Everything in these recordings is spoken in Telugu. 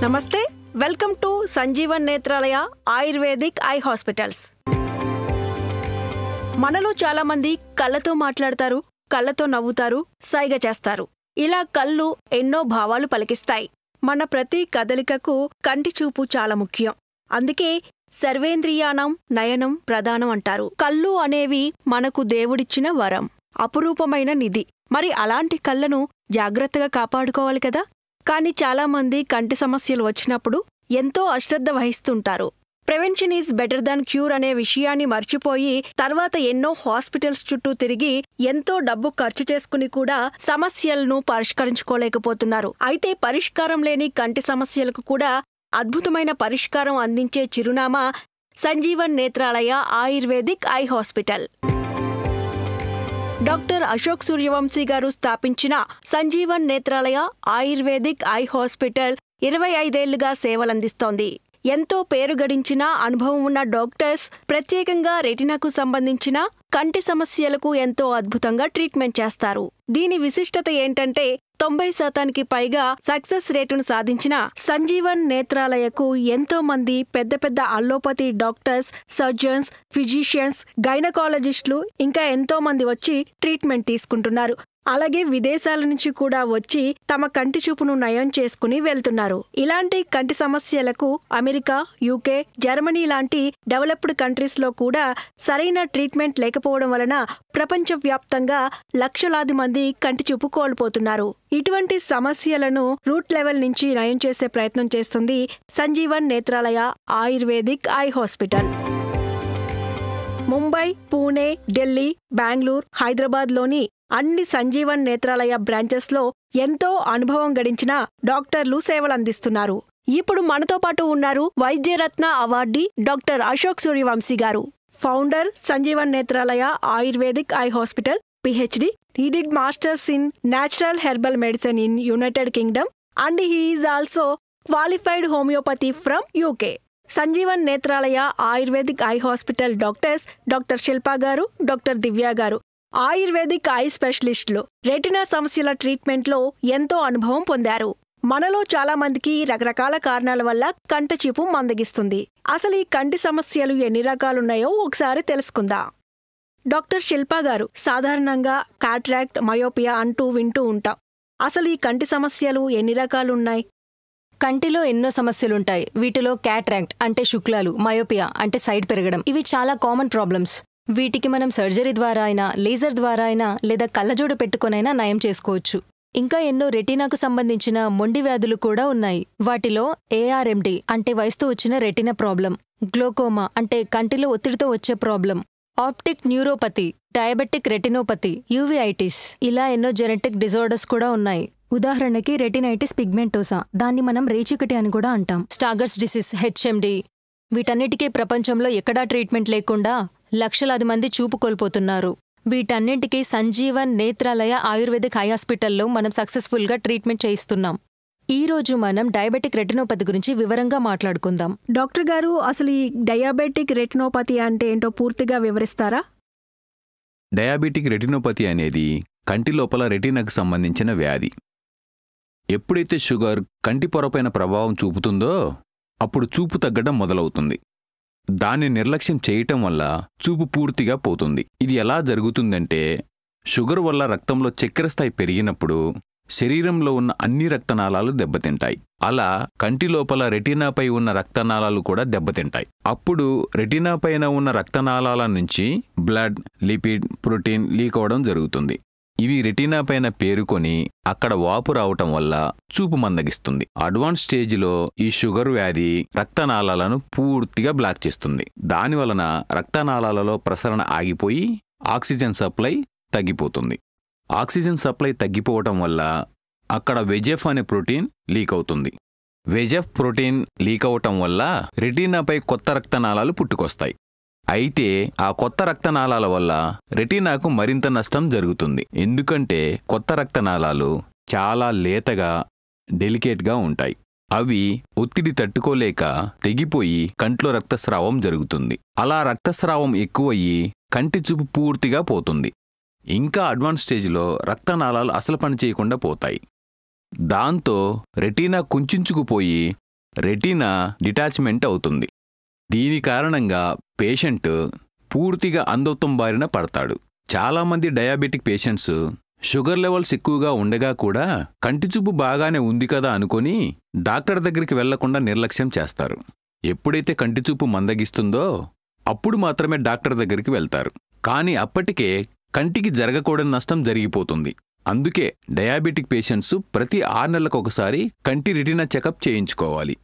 నమస్తే, welcome to Sanjeevan Netralaya ayurvedic eye hospitals. మనలో చాలా మంది కళ్ళతో మాట్లాడతారు, కళ్ళతో నవ్వుతారు, సైగ చేస్తారు. ఇలా కళ్ళు ఎన్నో భావాలు పలికిస్తాయి. మన ప్రతి కదలికకు కంటి చూపు చాలా ముఖ్యం. అందుకే సర్వేంద్రియాణం నయనం ప్రధానం అంటారు. కళ్ళు అనేవి మనకు దేవుడిచ్చిన వరం, అపురూపమైన నిధి. మరి అలాంటి కళ్ళను జాగ్రత్తగా కాపాడుకోవాలి కదా. కానీ చాలామంది కంటి సమస్యలు వచ్చినప్పుడు ఎంతో అశ్రద్ధ వహిస్తుంటారు. Prevention is better than cure అనే విషయాన్ని మర్చిపోయి తర్వాత ఎన్నో హాస్పిటల్స్ చుట్టూ తిరిగి ఎంతో డబ్బు ఖర్చు చేసుకుని కూడా సమస్యలను పరిష్కరించుకోలేకపోతున్నారు. అయితే పరిష్కారం లేని కంటి సమస్యలకు కూడా అద్భుతమైన పరిష్కారం అందించే చిరునామా Sanjeevan Netralaya ayurvedic eye hospital. Doctor Ashok Suryavanshi గారు స్థాపించిన Sanjeevan Netralaya ayurvedic eye hospital 25 ఏళ్లుగా సేవలందిస్తోంది. ఎంతో పేరు గడించిన అనుభవం ఉన్న డాక్టర్స్ ప్రత్యేకంగా రెటినాకు సంబంధించిన కంటి సమస్యలకు ఎంతో అద్భుతంగా ట్రీట్మెంట్ చేస్తారు. దీని విశిష్టత ఏంటంటే 90% పైగా సక్సెస్ రేటును సాధించిన సంజీవన్ నేత్రాలయకు ఎంతో మంది పెద్ద పెద్ద అల్లోపతి డాక్టర్స్, సర్జన్స్, ఫిజిషియన్స్, గైనకాలజిస్టులు ఇంకా ఎంతో మంది వచ్చి ట్రీట్మెంట్ తీసుకుంటున్నారు. అలాగే విదేశాల నుంచి కూడా వచ్చి తమ కంటి చూపును నయం చేసుకుని వెళ్తున్నారు. ఇలాంటి కంటి సమస్యలకు అమెరికా, యూకే, జర్మనీ లాంటి డెవలప్డ్ కంట్రీస్లో కూడా సరైన ట్రీట్మెంట్ లేకపోవడం వలన ప్రపంచవ్యాప్తంగా లక్షలాది మంది కంటి చూపు కోల్పోతున్నారు. ఇటువంటి సమస్యలను రూట్ లెవెల్ నుంచి నయం చేసే ప్రయత్నం చేస్తుంది Sanjeevan Netralaya ayurvedic eye hospital. Mumbai, Pune, Delhi, Bengaluru, హైదరాబాద్లోని అన్ని సంజీవన్ నేత్రాలయ బ్రాంచెస్లో ఎంతో అనుభవం గడించిన డాక్టర్లు సేవలందిస్తున్నారు. ఇప్పుడు మనతో పాటు ఉన్నారు వైద్యరత్న అవార్డీ డాక్టర్ అశోక్ సూర్యవంశీ గారు, founder Sanjeevan Netralaya ayurvedic eye hospital, PhD. He did Masters in Natural Herbal Medicine in United Kingdom and he is also qualified homeopathy from UK. Sanjeevan Netralaya ayurvedic eye hospital doctors doctor Shilpa గారు, డాక్టర్ దివ్య గారు ఆయుర్వేదిక్ ఐ స్పెషలిస్టులు. రెటినా సమస్యల ట్రీట్మెంట్లో ఎంతో అనుభవం పొందారు. మనలో చాలా మందికి రకరకాల కారణాల వల్ల కంటి చూపు మందగిస్తుంది. అసలు ఈ కంటి సమస్యలు ఎన్ని రకాలున్నాయో ఒకసారి తెలుసుకుందాం. డాక్టర్ శిల్పా గారు, సాధారణంగా కాట్రాక్ట్, మయోపియా అంటూ వింటూ ఉంటాం. అసలు ఈ కంటి సమస్యలు ఎన్ని రకాలున్నాయి? కంటిలో ఎన్నో సమస్యలుంటాయి. వీటిలో క్యాట్రాక్ట్ అంటే శుక్లాలు, మయోపియా అంటే సైడ్ పెరగడం, ఇవి చాలా కామన్ ప్రాబ్లమ్స్. వీటికి మనం సర్జరీ ద్వారా అయినా, లేజర్ ద్వారా అయినా లేదా కళ్ళజోడు పెట్టుకొనైనా నయం చేసుకోవచ్చు. ఇంకా ఎన్నో రెటీనాకు సంబంధించిన మొండి వ్యాధులు కూడా ఉన్నాయి. వాటిలో ARMD అంటే వయసుతో వచ్చిన రెటీనా ప్రాబ్లం, గ్లోకోమా అంటే కంటిలో ఒత్తిడితో వచ్చే problem, optic neuropathy, diabetic retinopathy, uveitis, ఇలా ఎన్నో జెనెటిక్ డిజార్డర్స్ కూడా ఉన్నాయి. ఉదాహరణకి రెటినైటిస్ పిగ్మెంటోసా, దాన్ని మనం రేచీకటి అని కూడా అంటాం. స్టాగర్స్ డిసీజ్, HMD, వీటన్నిటికీ ప్రపంచంలో ఎక్కడా ట్రీట్మెంట్ లేకుండా లక్షలాది మంది చూపు కోల్పోతున్నారు. వీటన్నింటికీ సంజీవన్ నేత్రాలయ ఆయుర్వేదిక్ ఐ హాస్పిటల్లో మనం సక్సెస్ఫుల్గా ట్రీట్మెంట్ చేయిస్తున్నాం. ఈ రోజు మనం డయాబెటిక్ రెటినోపతి గురించి వివరంగా మాట్లాడుకుందాం. డాక్టర్ గారు, అసలు ఈ డయాబెటిక్ రెటినోపతి అంటే ఏంటో పూర్తిగా వివరిస్తారా? డయాబెటిక్ రెటినోపతి అనేది కంటి లోపల రెటీనాకు సంబంధించిన వ్యాధి. ఎప్పుడైతే షుగర్ కంటి పొరపైన ప్రభావం చూపుతుందో అప్పుడు చూపు తగ్గడం మొదలవుతుంది. దాన్ని నిర్లక్ష్యం చేయటం వల్ల చూపు పూర్తిగా పోతుంది. ఇది ఎలా జరుగుతుందంటే, షుగర్ వల్ల రక్తంలో చక్కెర స్థాయి పెరిగినప్పుడు శరీరంలో ఉన్న అన్ని రక్తనాళాలు దెబ్బతింటాయి. అలా కంటి లోపల రెటీనాపై ఉన్న రక్తనాళాలు కూడా దెబ్బతింటాయి. అప్పుడు రెటీనాపైన ఉన్న రక్తనాళాల నుంచి బ్లడ్, లిపిడ్, ప్రోటీన్ లీక్ అవడం జరుగుతుంది. ఇవి రెటీనా పైన పేరుకొని అక్కడ వాపు రావటం వల్ల చూపు మందగిస్తుంది. అడ్వాన్స్ స్టేజిలో ఈ షుగర్ వ్యాధి రక్తనాళాలను పూర్తిగా బ్లాక్ చేస్తుంది. దానివలన రక్తనాళాలలో ప్రసరణ ఆగిపోయి ఆక్సిజన్ సప్లై తగ్గిపోతుంది. ఆక్సిజన్ సప్లై తగ్గిపోవటం వల్ల అక్కడ VEGF అనే ప్రోటీన్ లీక్ అవుతుంది. VEGF ప్రోటీన్ లీక్ అవటం వల్ల రెటీనాపై కొత్త రక్తనాళాలు పుట్టుకొస్తాయి. అయితే ఆ కొత్త రక్తనాళాల వల్ల రెటీనాకు మరింత నష్టం జరుగుతుంది. ఎందుకంటే కొత్త రక్తనాళాలు చాలా లేతగా, డెలికేట్గా ఉంటాయి. అవి ఒత్తిడి తట్టుకోలేక తెగిపోయి కంట్లో రక్తస్రావం జరుగుతుంది. అలా రక్తస్రావం ఎక్కువయ్యి కంటి చూపు పూర్తిగా పోతుంది. ఇంకా అడ్వాన్స్ స్టేజ్లో రక్తనాళాలు అసలు పనిచేయకుండా పోతాయి. దాంతో రెటీనా కుంచుకుపోయి రెటీనా డిటాచ్మెంట్ అవుతుంది. దీని కారణంగా పేషెంట్ పూర్తిగా అంధత్వం బారిన పడతాడు. చాలామంది డయాబెటిక్ పేషెంట్స్ షుగర్ లెవెల్స్ ఎక్కువగా ఉండగా కూడా కంటిచూపు బాగానే ఉంది కదా అనుకొని డాక్టర్ దగ్గరికి వెళ్లకుండా నిర్లక్ష్యం చేస్తారు. ఎప్పుడైతే కంటిచూపు మందగిస్తుందో అప్పుడు మాత్రమే డాక్టర్ దగ్గరికి వెళ్తారు. కానీ అప్పటికే కంటికి జరగకూడని నష్టం జరిగిపోతుంది. అందుకే డయాబెటిక్ పేషెంట్స్ ప్రతి 6 నెలలకు ఒకసారి కంటి రెటీనా చెకప్ చేయించుకోవాలి.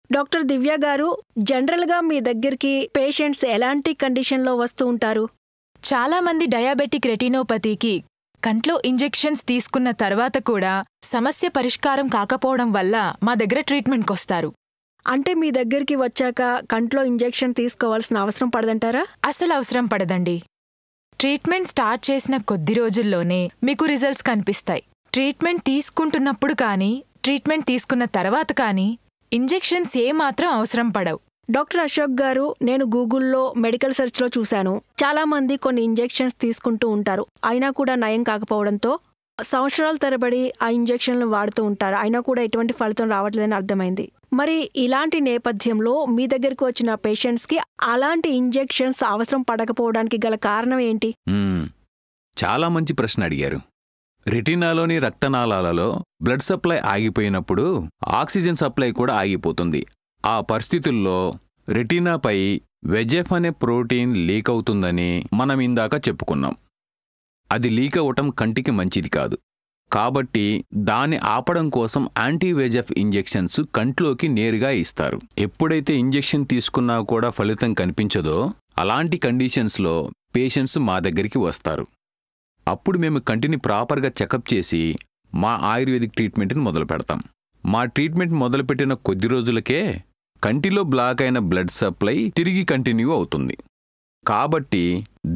డాక్టర్ దివ్య గారు, జనరల్గా మీ దగ్గరికి పేషెంట్స్ ఎలాంటి కండిషన్లో వస్తూ ఉంటారు? చాలామంది డయాబెటిక్ రెటినోపతికి కంట్లో ఇంజెక్షన్స్ తీసుకున్న తర్వాత కూడా సమస్య పరిష్కారం కాకపోవడం వల్ల మా దగ్గర ట్రీట్మెంట్కొస్తారు. అంటే మీ దగ్గరికి వచ్చాక కంట్లో ఇంజెక్షన్ తీసుకోవాల్సిన అవసరం పడదంటారా? అసలు అవసరం పడదండి. ట్రీట్మెంట్ స్టార్ట్ చేసిన కొద్ది రోజుల్లోనే మీకు రిజల్ట్స్ కనిపిస్తాయి. ట్రీట్మెంట్ తీసుకుంటున్నప్పుడు కానీ ట్రీట్మెంట్ తీసుకున్న తర్వాత కానీ ఇంజెక్షన్స్ ఏమాత్రం అవసరం పడవు. డాక్టర్ అశోక్ గారు, నేను గూగుల్లో మెడికల్ సెర్చ్లో చూశాను, చాలామంది కొన్ని ఇంజెక్షన్స్ తీసుకుంటూ ఉంటారు, అయినా కూడా నయం కాకపోవడంతో సంవత్సరాల తరబడి ఆ ఇంజెక్షన్లు వాడుతూ ఉంటారు, అయినా కూడా ఎటువంటి ఫలితం రావట్లేదని అర్థమైంది. మరి ఇలాంటి నేపథ్యంలో మీ దగ్గరికి వచ్చిన పేషెంట్స్కి అలాంటి ఇంజెక్షన్స్ అవసరం పడకపోవడానికి గల కారణం ఏంటి? చాలా మంచి ప్రశ్న అడిగారు. రెటీనాలోని రక్తనాళాలలో బ్లడ్ సప్లై ఆగిపోయినప్పుడు ఆక్సిజన్ సప్లై కూడా ఆగిపోతుంది. ఆ పరిస్థితుల్లో రెటీనాపై వెజెఫ్ అనే ప్రోటీన్ లీక్ అవుతుందని మనం ఇందాక చెప్పుకున్నాం. అది లీక్ అవ్వటం కంటికి మంచిది కాదు. కాబట్టి దాన్ని ఆపడం కోసం యాంటీవెజెఫ్ ఇంజెక్షన్స్ కంట్లోకి నేరుగా ఇస్తారు. ఎప్పుడైతే ఇంజెక్షన్ తీసుకున్నా కూడా ఫలితం కనిపించదో అలాంటి కండిషన్స్లో పేషెంట్స్ మా దగ్గరికి వస్తారు. అప్పుడు మేము కంటిని ప్రాపర్గా చెకప్ చేసి మా ఆయుర్వేదిక్ ట్రీట్మెంట్ని మొదలు పెడతాం. మా ట్రీట్మెంట్ మొదలుపెట్టిన కొద్ది రోజులకే కంటిలో బ్లాక్ అయిన బ్లడ్ సప్లై తిరిగి కంటిన్యూ అవుతుంది. కాబట్టి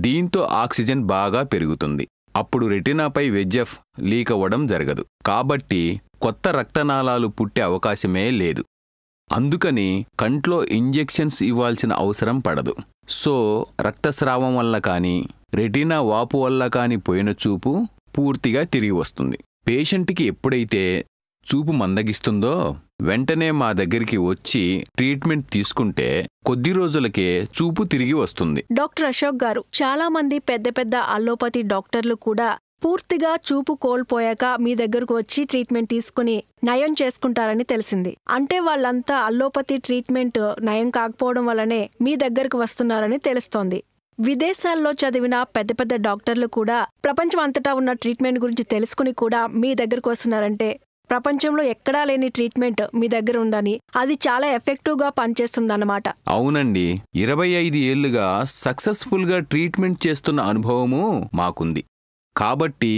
దీంతో ఆక్సిజన్ బాగా పెరుగుతుంది. అప్పుడు రెటీనాపై వెజెఫ్ లీక్ అవ్వడం జరగదు. కాబట్టి కొత్త రక్తనాళాలు పుట్టే అవకాశమే లేదు. అందుకని కంట్లో ఇంజెక్షన్స్ ఇవ్వాల్సిన అవసరం పడదు. సో రక్తస్రావం వల్ల కానీ రెటీనా వాపు వల్ల కానీ పోయిన చూపు పూర్తిగా తిరిగి వస్తుంది. పేషెంట్కి ఎప్పుడైతే చూపు మందగిస్తుందో వెంటనే మా దగ్గరికి వచ్చి ట్రీట్మెంట్ తీసుకుంటే కొద్ది రోజులకే చూపు తిరిగి వస్తుంది. డాక్టర్ అశోక్ గారు, చాలా మంది పెద్ద పెద్ద అల్లోపతి డాక్టర్లు కూడా పూర్తిగా చూపు కోల్పోయాక మీ దగ్గరకు వచ్చి ట్రీట్మెంట్ తీసుకుని నయం చేసుకుంటారని తెలిసింది. అంటే వాళ్ళంతా అల్లోపతి ట్రీట్మెంట్ నయం కాకపోవడం వల్లనే మీ దగ్గరకు వస్తున్నారని తెలుస్తోంది. విదేశాల్లో చదివిన పెద్ద పెద్ద డాక్టర్లు కూడా ప్రపంచం అంతటా ఉన్న ట్రీట్మెంట్ గురించి తెలుసుకుని కూడా మీ దగ్గరకు వస్తున్నారంటే ప్రపంచంలో ఎక్కడా లేని ట్రీట్మెంట్ మీ దగ్గర ఉందని, అది చాలా ఎఫెక్టివ్గా పనిచేస్తుందన్నమాట. అవునండి, 25 ఏళ్లుగా సక్సెస్ఫుల్గా ట్రీట్మెంట్ చేస్తున్న అనుభవము మాకుంది. కాబట్టి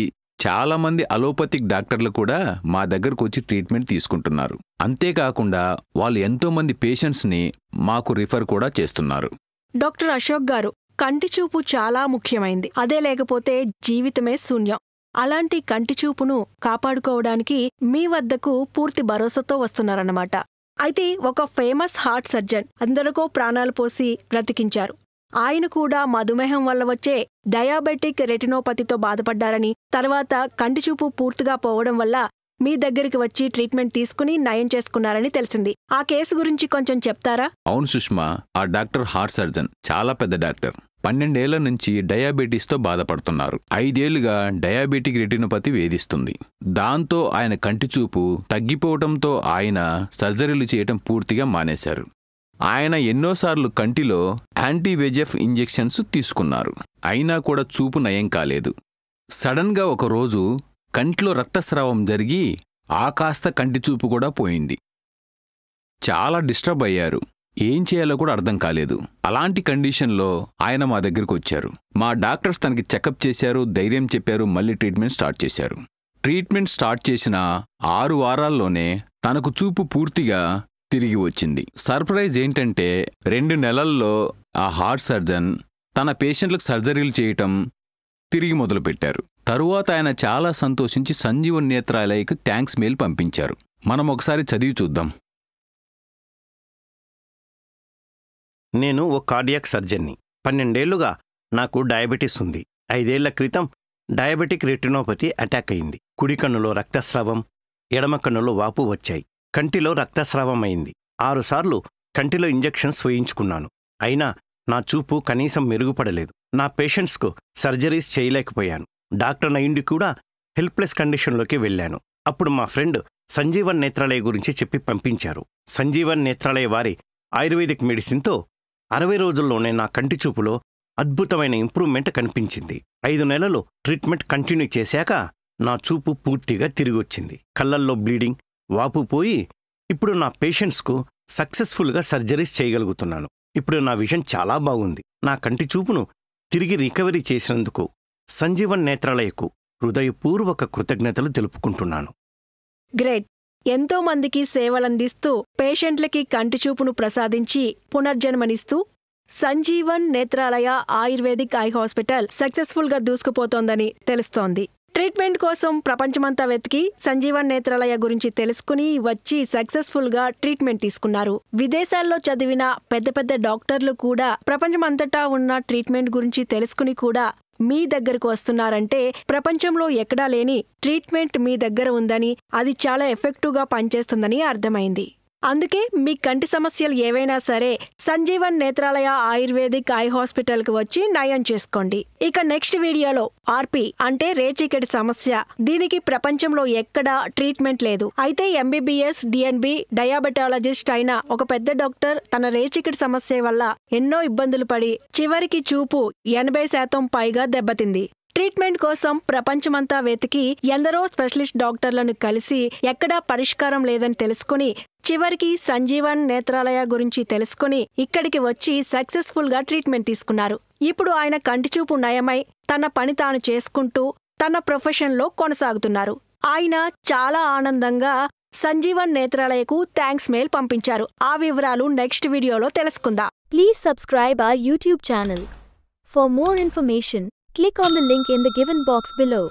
చాలామంది అలోపతిక్ డాక్టర్లు కూడా మా దగ్గరకు వచ్చి ట్రీట్మెంట్ తీసుకుంటున్నారు. అంతేకాకుండా వాళ్ళు ఎంతోమంది పేషెంట్స్ని మాకు రిఫర్ కూడా చేస్తున్నారు. డాక్టర్ అశోక్ గారు, కంటి చూపు చాలా ముఖ్యమైంది. అదే లేకపోతే జీవితమే శూన్యం. అలాంటి కంటిచూపును కాపాడుకోవడానికి మీ వద్దకు పూర్తి భరోసాతో వస్తున్నారన్నమాట. అయితే ఒక ఫేమస్ హార్ట్ సర్జన్ అందరికో ప్రాణాలు పోసి బ్రతికించారు. ఆయన కూడా మధుమేహం వల్ల వచ్చే డయాబెటిక్ రెటినోపతితో బాధపడ్డారని, తర్వాత కంటిచూపు పూర్తిగా పోవడం వల్ల మీ దగ్గరికి వచ్చి ట్రీట్మెంట్ తీసుకుని నయం చేసుకున్నారని తెలిసింది. ఆ కేసు గురించి కొంచెం చెప్తారా? అవును సుష్మా, ఆ డాక్టర్ హార్ట్ సర్జన్ చాలా పెద్ద డాక్టర్. 12 ఏళ్ల నుంచి డయాబెటీస్తో బాధపడుతున్నారు. 5 ఏళ్లుగా డయాబెటిక్ రెటినోపతి వేధిస్తుంది. దాంతో ఆయన కంటిచూపు తగ్గిపోవడంతో ఆయన సర్జరీలు చేయటం పూర్తిగా మానేశారు. ఆయన ఎన్నోసార్లు కంటిలో యాంటీవెజెఫ్ ఇంజెక్షన్స్ తీసుకున్నారు. అయినా కూడా చూపు నయం కాలేదు. సడన్గా ఒకరోజు కంట్లో రక్తస్రావం జరిగి ఆ కాస్త కంటిచూపు కూడా పోయింది. చాలా డిస్టర్బ్ అయ్యారు. ఏం చేయాలో కూడా అర్థం కాలేదు. అలాంటి కండిషన్లో ఆయన మా దగ్గరకు వచ్చారు. మా డాక్టర్స్ తనకి చెకప్ చేశారు, ధైర్యం చెప్పారు, మళ్ళీ ట్రీట్మెంట్ స్టార్ట్ చేశారు. ట్రీట్మెంట్ స్టార్ట్ చేసిన 6 వారాల్లోనే తనకు చూపు పూర్తిగా తిరిగి వచ్చింది. సర్ప్రైజ్ ఏంటంటే 2 నెలల్లో ఆ హార్ట్ సర్జన్ తన పేషెంట్లకు సర్జరీలు చేయటం తిరిగి మొదలుపెట్టారు. తరువాత ఆయన చాలా సంతోషించి సంజీవన్ నేత్రాలయకు థ్యాంక్స్ మెయిల్ పంపించారు. మనం ఒకసారి చదివి చూద్దాం. నేను ఓ కార్డియాక్ సర్జన్ని. 12 ఏళ్లుగా నాకు డయాబెటీస్ ఉంది. 5 ఏళ్ల క్రితం డయాబెటిక్ రెటినోపతి అటాక్ అయింది. కుడి కన్నులో రక్తస్రావం, ఎడమ కన్నులో వాపు వచ్చాయి. కంటిలో రక్తస్రావమైంది. 6 సార్లు కంటిలో ఇంజెక్షన్స్ వేయించుకున్నాను. అయినా నా చూపు కనీసం మెరుగుపడలేదు. నా పేషెంట్స్కు సర్జరీస్ చేయలేకపోయాను. డాక్టర్ అయ్యుండి కూడా హెల్ప్లెస్ కండిషన్లోకి వెళ్ళాను. అప్పుడు మా ఫ్రెండ్ సంజీవన్ నేత్రాలయ గురించి చెప్పి పంపించారు. సంజీవన్ నేత్రాలయ వారి ఆయుర్వేదిక్ మెడిసిన్తో 60 రోజుల్లోనే నా కంటి చూపులో అద్భుతమైన ఇంప్రూవ్మెంట్ కనిపించింది. 5 నెలలు ట్రీట్మెంట్ కంటిన్యూ చేశాక నా చూపు పూర్తిగా తిరిగొచ్చింది. కళ్ళల్లో బ్లీడింగ్, వాపు పోయి ఇప్పుడు నా పేషెంట్స్కు సక్సెస్ఫుల్గా సర్జరీస్ చేయగలుగుతున్నాను. ఇప్పుడు నా విజన్ చాలా బాగుంది. నా కంటి చూపును తిరిగి రికవరీ చేసినందుకు సంజీవన్ నేత్రాలయకు హృదయపూర్వక కృతజ్ఞతలు తెలుపుకుంటున్నాను. గ్రేట్. ఎంతో మందికి సేవలందిస్తూ పేషెంట్లకి కంటి చూపును ప్రసాదించి పునర్జన్మనిస్తూ Sanjeevan Netralaya ayurvedic eye hospital సక్సెస్ఫుల్గా దూసుకుపోతోందని తెలుస్తోంది. ట్రీట్మెంట్ కోసం ప్రపంచమంతా వెతికి సంజీవన్ నేత్రాలయ గురించి తెలుసుకుని వచ్చి సక్సెస్ఫుల్గా ట్రీట్మెంట్ తీసుకున్నారు. విదేశాల్లో చదివిన పెద్ద పెద్ద డాక్టర్లు కూడా ప్రపంచమంతటా ఉన్న ట్రీట్మెంట్ గురించి తెలుసుకుని కూడా మీ దగ్గరకు వస్తున్నారంటే ప్రపంచంలో ఎక్కడా లేని ట్రీట్మెంట్ మీ దగ్గర ఉందని, అది చాలా ఎఫెక్టివ్గా పనిచేస్తుందని అర్థమైంది. అందుకే మీ కంటి సమస్యలు ఏవైనా సరే సంజీవన్ నేత్రాలయ ఆయుర్వేదిక్ ఐ హాస్పిటల్కి వచ్చి నయం చేసుకోండి. ఇక నెక్స్ట్ వీడియోలో ఆర్పి అంటే రేచీకటి సమస్య. దీనికి ప్రపంచంలో ఎక్కడా ట్రీట్మెంట్ లేదు. అయితే ఎంబీబీఎస్, డిఎన్బి, డయాబెటాలజిస్ట్ అయిన ఒక పెద్ద డాక్టర్ తన రేచీకటి సమస్య వల్ల ఎన్నో ఇబ్బందులు పడి చివరికి చూపు 80% పైగా దెబ్బతింది. ట్రీట్మెంట్ కోసం ప్రపంచమంతా వెతికి ఎందరో స్పెషలిస్ట్ డాక్టర్లను కలిసి ఎక్కడా పరిష్కారం లేదని తెలుసుకుని చివరికి సంజీవన్ నేత్రాలయ గురించి తెలుసుకుని ఇక్కడికి వచ్చి సక్సెస్ఫుల్గా ట్రీట్మెంట్ తీసుకున్నారు. ఇప్పుడు ఆయన కంటి చూపు నయమై తన పని తాను చేసుకుంటూ తన ప్రొఫెషన్లో కొనసాగుతున్నారు. ఆయన చాలా ఆనందంగా సంజీవన్ నేత్రాలయకు థ్యాంక్స్ మెయిల్ పంపించారు. ఆ వివరాలు నెక్స్ట్ వీడియోలో తెలుసుకుందాం. Please subscribe our YouTube channel. For more information, click on the link in the given box below.